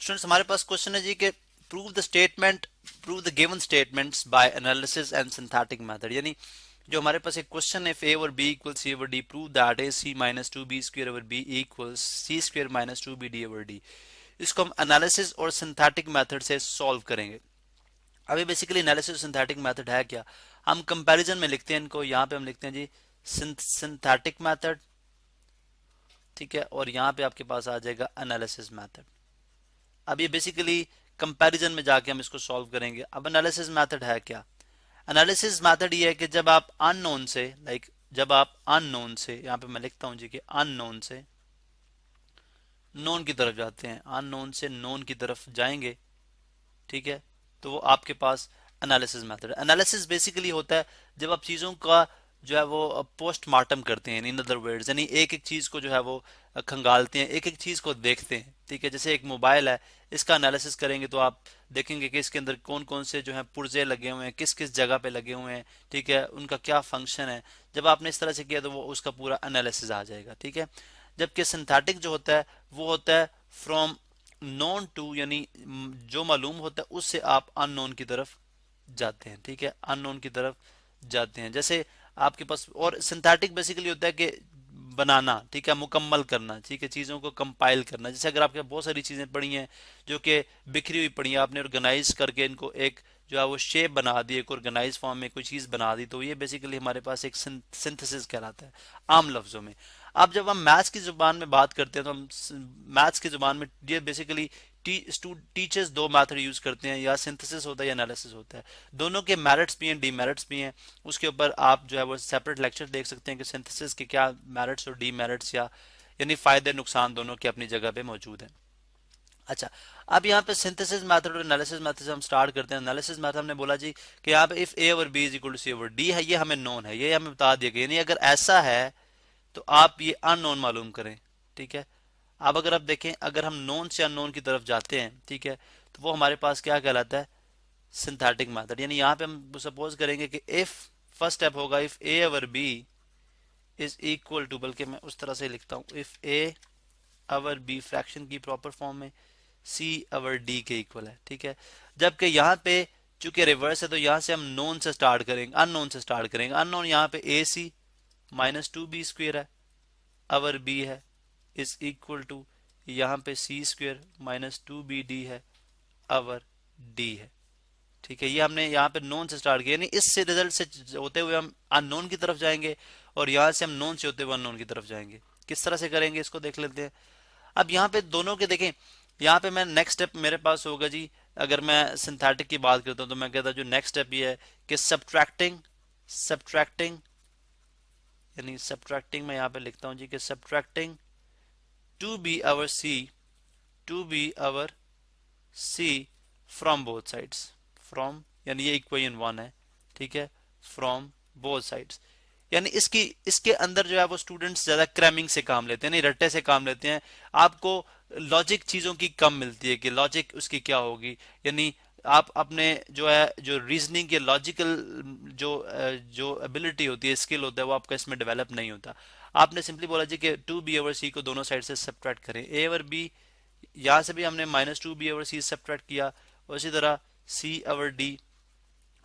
Students हमारे पास question है जी कि prove the given statements by analysis and synthetic method, यानी जो हमारे पास एक क्वेश्चन है, if a over b equals c over d, prove that ac minus 2b square over b equals c square minus 2bd over d। इसको हम analysis और synthetic method से solve करेंगे। अभी बेसिकली एनालिसिस और सिंथेटिक मेथड है क्या, हम कंपैरिजन में लिखते हैं इनको, यहाँ पे हम लिखते हैं जी सिंथेटिक मेथड, ठीक है, और यहाँ पे आपके पास आ जाएगा एनालिसिस मेथड। अब ये बेसिकली कंपैरिजन में जाके हम इसको सॉल्व करेंगे। अब एनालिसिस मेथड है क्या, एनालिसिस मेथड ये है कि जब आप अननोन से जब आप अननोन से, यहाँ पे मैं लिखता हूं जी कि अननोन से नोन की तरफ जाते हैं, अननोन से नोन की तरफ जाएंगे, ठीक है, तो वो आपके पास एनालिसिस मेथड। एनालिसिस बेसिकली होता है जब आप चीज़ों का जो है वो पोस्टमार्टम करते हैं, इन अदर वर्ड्स यानी एक एक चीज़ को जो है वो खंगालते हैं, एक एक चीज़ को देखते हैं, ठीक है। जैसे एक मोबाइल है, इसका एनालिसिस करेंगे तो आप देखेंगे कि इसके अंदर कौन कौन से जो है पुर्जे लगे हुए हैं, किस किस जगह पे लगे हुए हैं, ठीक है, उनका क्या फंक्शन है। जब आपने इस तरह से किया तो वो उसका पूरा एनालिसिस आ जाएगा, ठीक है। जबकि सिंथेटिक जो होता है वो होता है फ्रॉम नॉन टू, यानी जो मालूम होता है उससे आप अननोन की तरफ जाते हैं, ठीक है, अननोन की तरफ जाते हैं। जैसे आपके पास, और सिंथेटिक बेसिकली होता है कि बनाना, ठीक है, मुकम्मल करना, ठीक है, चीज़ों को कंपाइल करना। जैसे अगर आपके बहुत सारी चीज़ें पड़ी हैं जो कि बिखरी हुई पड़ी हैं, आपने ऑर्गेनाइज करके इनको एक जो है वो शेप बना दी, एक ऑर्गेनाइज फॉर्म में कोई चीज़ बना दी, तो ये बेसिकली हमारे पास एक सिंथेसिस कहलाता है आम लफ्जों में। अब जब हम मैथ्स की जुबान में बात करते हैं तो हम मैथ्स की जुबान में ये बेसिकली टीचर्स दो मेथड यूज करते हैं, या सिंथेसिस होता है या एनालिसिस होता है। दोनों के मेरिट्स भी हैं, डीमेरिट्स भी हैं। उसके ऊपर आप जो है वो सेपरेट लेक्चर देख सकते हैं कि सिंथेसिस के क्या मेरिट्स और डीमेरिट्स, या यानी फायदे नुकसान दोनों के अपनी जगह पे मौजूद हैं। अच्छा, अब यहाँ पे सिंथेसिस मेथड और एनालिसिस मेथड से हम स्टार्ट करते हैं। एनालिसिस मेथड हमने बोला जी कि यहाँ पे if A over B is equal to C over D है, ये हमें नोन है, ये हमें बता दिया गया, यानी अगर ऐसा है तो आप ये अननोन मालूम करें, ठीक है। अब अगर आप देखें, अगर हम नोन से अननोन की तरफ जाते हैं, ठीक है, तो वो हमारे पास क्या कहलाता है, सिंथेटिक मेथड। यानी यहाँ पे हम सपोज करेंगे कि इफ फर्स्ट स्टेप होगा if A over B is equal to, बल्कि मैं उस तरह से लिखता हूँ, if A over B fraction की प्रॉपर फॉर्म में सी ओवर डी के इक्वल है, ठीक है। जबकि यहाँ पे चूंकि रिवर्स है तो यहाँ से हम नोन से स्टार्ट करेंगे, अननोन से स्टार्ट करेंगे। अननोन यहाँ पे A C minus two B square है, अवर बी है, इज इक्वल टू यहाँ पे C square minus two B D है, अवर डी है, ठीक है। ये हमने यहाँ पे नोन से स्टार्ट किया, यानी इससे रिजल्ट से होते हुए हम अननोन की तरफ जाएंगे, और यहाँ से हम नोन से होते हुए अननोन की तरफ जाएंगे। किस तरह से करेंगे इसको देख लेते हैं। अब यहाँ पे दोनों के देखें, यहाँ पे मैं नेक्स्ट स्टेप मेरे पास होगा जी, अगर मैं सिंथेटिक की बात करता हूँ तो मैं कहता हूँ जो नेक्स्ट स्टेप ये है कि सब्ट्रैक्टिंग सब्ट्रैक्टिंग यानी सब्ट्रैक्टिंग, मैं यहाँ पे लिखता हूँ जी कि subtracting two B over C, two B over C from both sides, from यानी ये इक्वेशन वन है, ठीक है, फ्रॉम बोथ साइड्स। यानी इसकी इसके अंदर जो है वो स्टूडेंट्स ज्यादा क्रैमिंग से काम लेते हैं, नहीं रट्टे से काम लेते हैं। आपको लॉजिक चीजों की कम मिलती है कि लॉजिक उसकी क्या होगी, यानी आप अपने जो है जो रीजनिंग के लॉजिकल जो एबिलिटी होती है, स्किल होता है, वो आपका इसमें डेवलप नहीं होता। आपने सिंपली बोला जी कि टू बी ओवर सी को दोनों साइड से सब्ट्रैक्ट करें, ए ओवर बी, यहाँ से भी हमने माइनस टू बी ओवर सी सब्ट्रैक्ट किया, और इसी तरह सी ओवर डी,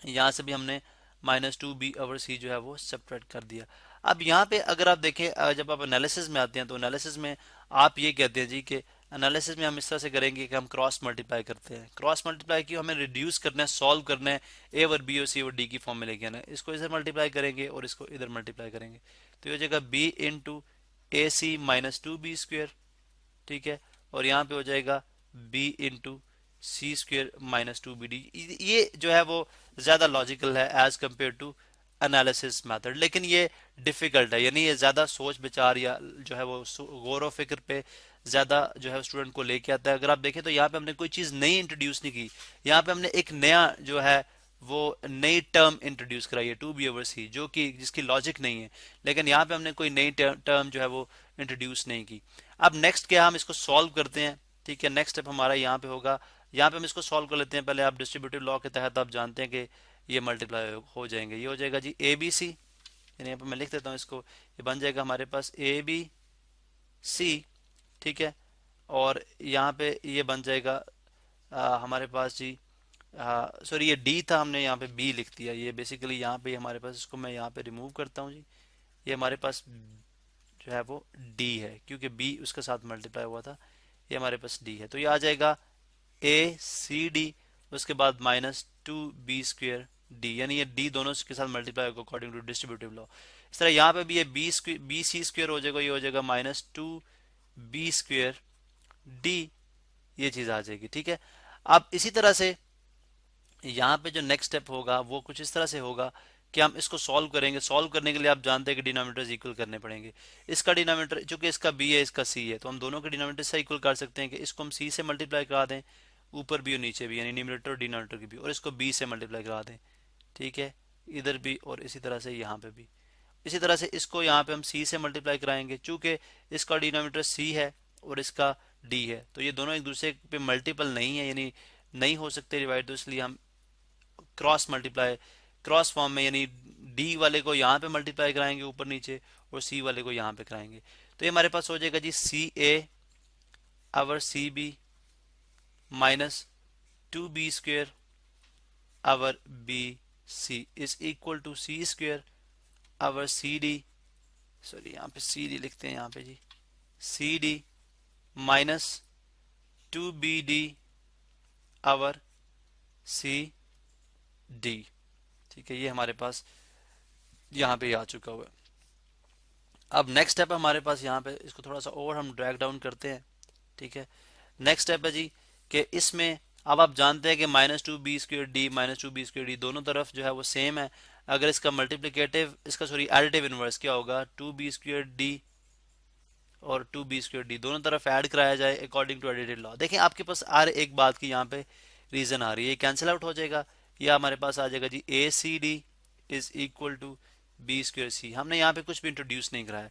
यहाँ से भी हमने माइनस टू बी ओवर सी जो है वो सब्ट्रैक्ट कर दिया। अब यहाँ पे अगर आप देखें, जब आप एनालिसिस में आते हैं तो एनालिसिस में आप ये कहते हैं जी कि एनालिसिस में हम इस तरह से करेंगे कि हम क्रॉस मल्टीप्लाई करते हैं। क्रॉस मल्टीप्लाई की हमें रिड्यूस करना है, सॉल्व करना है, ए ओवर बी और सी ओवर डी की फॉर्म में लेके आना है। इसको इधर मल्टीप्लाई करेंगे और इसको इधर मल्टीप्लाई करेंगे, तो ये हो जाएगा B into A C minus two B square, ठीक है, और यहाँ पे हो जाएगा B into C square minus two B D. ये जो है वो ज्यादा लॉजिकल है as compare to analysis method, लेकिन ये डिफिकल्ट है, यानी ये ज्यादा सोच विचार या जो है वो गौर व फिक्र पे ज्यादा जो है स्टूडेंट को लेके आता है। अगर आप देखें तो यहाँ पे हमने कोई चीज नई इंट्रोड्यूस नहीं की, यहाँ पे हमने एक नया जो है वो नई टर्म इंट्रोड्यूस कराई है, टू बी ओवर सी, जो कि जिसकी लॉजिक नहीं है, लेकिन यहाँ पे हमने कोई नई टर्म जो है वो इंट्रोड्यूस नहीं की। अब नेक्स्ट क्या, हम इसको सॉल्व करते हैं, ठीक है। नेक्स्ट स्टेप हमारा यहाँ पे होगा, यहाँ पे हम इसको सॉल्व कर लेते हैं। पहले आप डिस्ट्रीब्यूटिव लॉ के तहत आप जानते हैं कि ये मल्टीप्लाई हो जाएंगे, ये हो जाएगा जी ए बी सी, यानी यहाँ पे मैं लिख देता हूँ इसको, ये बन जाएगा हमारे पास ए बी सी, ठीक है, और यहाँ पे ये बन जाएगा हमारे पास जी, सॉरी ये डी था, हमने यहाँ पे बी लिख दिया। ये बेसिकली यहाँ पे हमारे पास, इसको मैं यहाँ पे रिमूव करता हूँ जी, ये हमारे पास जो है वो डी है, क्योंकि बी उसके साथ मल्टीप्लाई हुआ था। ये हमारे पास डी है, तो ये आ जाएगा ए सी डी, उसके बाद minus two B square D, यानी ये डी दोनों के साथ मल्टीप्लाई होगा अकॉर्डिंग टू डिस्ट्रीब्यूटिव लॉ। इस तरह यहाँ पे भी ये बी सी स्क्वेयर हो जाएगा, ये हो जाएगा minus two B square D, ये चीज आ जाएगी। ठीक है, अब इसी तरह से यहाँ पे जो नेक्स्ट स्टेप होगा वो कुछ इस तरह से होगा कि हम इसको सॉल्व करेंगे। सॉल्व करने के लिए आप जानते हैं कि डिनोमिनेटर्स इक्वल करने पड़ेंगे। इसका डिनोमिनेटर चूंकि इसका बी है, इसका सी है, तो हम दोनों के डिनोमिनेटर से इक्वल कर सकते हैं कि इसको हम सी से मल्टीप्लाई करा दें, ऊपर भी और नीचे भी, यानी न्यूमरेटर और डिनोमिनेटर की भी, और इसको बी से मल्टीप्लाई करा दें। ठीक है, इधर भी और इसी तरह से यहाँ पे भी। इसी तरह से इसको यहाँ पे हम सी से मल्टीप्लाई कराएंगे, चूंकि इसका डिनोमिनेटर सी है और इसका डी है, तो ये दोनों एक दूसरे पे मल्टीपल नहीं है, यानी नहीं हो सकते डिवाइड, तो इसलिए हम क्रॉस मल्टीप्लाई, क्रॉस फॉर्म में, यानी डी वाले को यहाँ पे मल्टीप्लाई कराएंगे ऊपर नीचे, और सी वाले को यहाँ पे कराएंगे। तो ये हमारे पास हो जाएगा जी C A over C B minus two B square over B C is equal to C square over C D, sorry यहाँ पे सी डी लिखते हैं यहाँ पे जी, C D minus two B D over C D. ठीक है, ये हमारे पास यहाँ पे आ चुका हुआ है। अब नेक्स्ट स्टेप हमारे पास यहाँ पे, इसको थोड़ा सा और हम ड्रैग डाउन करते हैं। ठीक है, नेक्स्ट स्टेप है जी कि इसमें अब आप जानते हैं कि minus two B square D minus two B square D दोनों तरफ जो है वो सेम है। अगर इसका मल्टीप्लिकेटिव, इसका सॉरी एडिटिव इनवर्स क्या होगा, टू बी स्क्वेयर डी और टू बी स्क्वेयर डी दोनों तरफ ऐड कराया जाए अकॉर्डिंग टू एडिटेड लॉ। देखें आपके पास हर एक बात की यहाँ पे रीजन आ रही है, ये कैंसिल आउट हो जाएगा, या हमारे पास आ जाएगा जी A C D is equal to B square C. हमने यहाँ पे कुछ भी इंट्रोड्यूस नहीं कराया।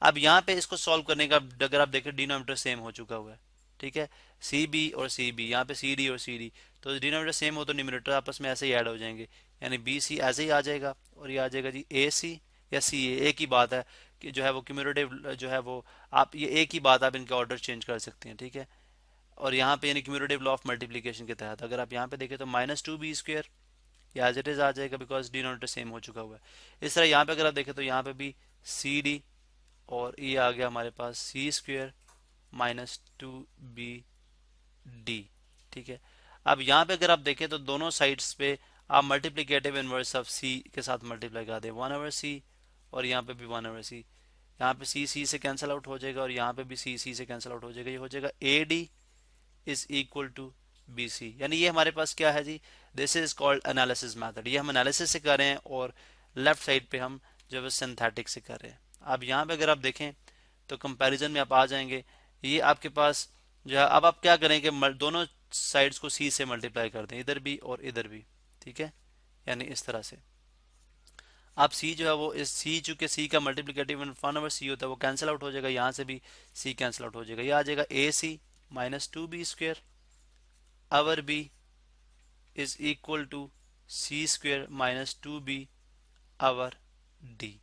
अब यहाँ पे इसको सॉल्व करने का, अगर आप देखें डिनोमिनेटर सेम हो चुका हुआ है। ठीक है, सी बी और सी बी, यहाँ पे सी डी और सी डी, तो डिनोमिनेटर सेम हो तो न्यूमरेटर आपस में ऐसे ही ऐड हो जाएंगे, यानी बी सी ऐसे ही आ जाएगा, और ये आ जाएगा जी ए सी या सी ए, एक ही बात है कि जो है वो क्यूमुलेटिव जो है वो, आप ये एक ही बात, आप इनके ऑर्डर चेंज कर सकते हैं। ठीक है, और यहाँ पे यानी क्यूमुलेटिव लॉ ऑफ मल्टीप्लिकेशन के तहत अगर आप यहाँ पे देखें तो माइनस टू बी स्क्वेयर या एज इट इज आ जाएगा, बिकॉज डिनोमिनेटर सेम हो चुका हुआ है। इस तरह यहाँ पे अगर आप देखें तो यहाँ पे भी सी डी, और ये आ गया हमारे पास C square minus two B D. ठीक है, अब यहाँ पे अगर आप देखें तो दोनों साइड्स पे आप मल्टीप्लिकेटिव इनवर्स ऑफ सी के साथ मल्टीप्लाई कर दें, वन ओवर सी, और यहाँ पे भी वन ओवर सी। यहाँ पे सी सी से कैंसिल आउट हो जाएगा, और यहाँ पे भी सी सी से कैंसिल आउट हो जाएगा, ये हो जाएगा A D is equal to B C. यानी ये हमारे पास क्या है जी, this is called analysis method. ये हम एनालिसिस से कर रहे हैं, और लेफ्ट साइड पे हम जो है सिंथेटिक से कर रहे हैं। अब यहाँ पे अगर आप देखें तो कंपैरिजन में आप आ जाएंगे, ये आपके पास जो है, अब आप क्या करें कि दोनों साइड्स को सी से मल्टीप्लाई कर दें, इधर भी और इधर भी। ठीक है, यानी इस तरह से आप सी जो है वो, इस सी चूंकि सी का मल्टीप्लिकेटिव वन ओवर सी होता है, वो कैंसिल आउट हो जाएगा, यहाँ से भी सी कैंसिल आउट हो जाएगा, ये आ जाएगा A C minus two B square over B is equal to C square minus two B over D.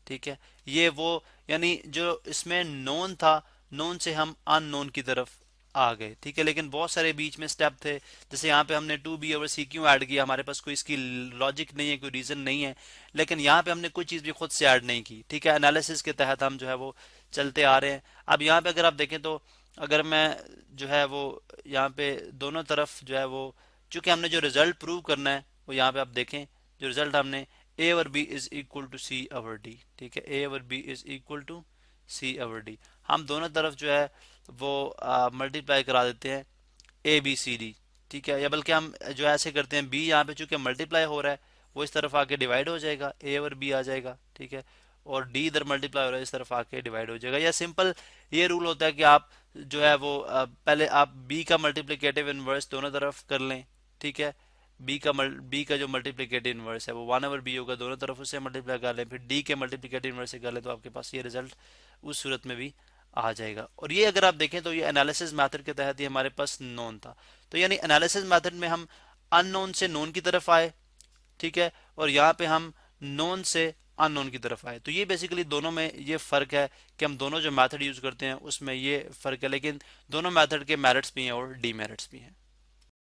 ठीक है, ये वो, यानी जो इसमें नोन था, नोन से हम अननोन की तरफ आ गए। ठीक है, लेकिन बहुत सारे बीच में स्टेप थे, जैसे यहाँ पे हमने टू बी ओवर सी क्यों ऐड किया, हमारे पास कोई इसकी लॉजिक नहीं है, कोई रीजन नहीं है, लेकिन यहाँ पे हमने कोई चीज भी खुद से ऐड नहीं की। ठीक है, एनालिसिस के तहत हम जो है वो चलते आ रहे हैं। अब यहाँ पे अगर आप देखें तो अगर मैं जो है वो यहाँ पे दोनों तरफ जो है वो, चूंकि हमने जो रिजल्ट प्रूव करना है वो यहाँ पे आप देखें, जो रिजल्ट हमने A over B is equal to C over D. ठीक है, A over B is equal to C over D, हम दोनों तरफ जो है वो मल्टीप्लाई करा देते हैं ए बी सी डी। ठीक है, या बल्कि हम जो ऐसे करते हैं, बी यहाँ पे चूंकि मल्टीप्लाई हो रहा है वो इस तरफ आके डिवाइड हो जाएगा, ए ओवर बी आ जाएगा। ठीक है, और डी इधर मल्टीप्लाई हो रहा है, इस तरफ आके डिवाइड हो जाएगा। या सिंपल ये रूल होता है कि आप जो है वो पहले आप बी का मल्टीप्लिकेटिव इनवर्स दोनों तरफ कर लें। ठीक है, बी का जो मल्टीप्लिकेटिव इनवर्स है वो वन ओवर बी होगा, दोनों तरफ उससे मल्टीप्लाई कर लें, फिर डी के मल्टीप्लिकेटिव इनवर्स से कर लें, तो आपके पास ये रिजल्ट उस सूरत में भी आ जाएगा। और ये अगर आप देखें तो ये एनालिसिस मेथड के तहत ये हमारे पास नोन था, तो यानी एनालिसिस मेथड में हम अननोन से नोन की तरफ आए। ठीक है, और यहाँ पे हम नोन से अननोन की तरफ आए। तो ये बेसिकली दोनों में ये फर्क है कि हम दोनों जो मेथड यूज करते हैं उसमें ये फर्क है, लेकिन दोनों मेथड के मेरिट्स भी हैं और डीमेरिट्स भी हैं।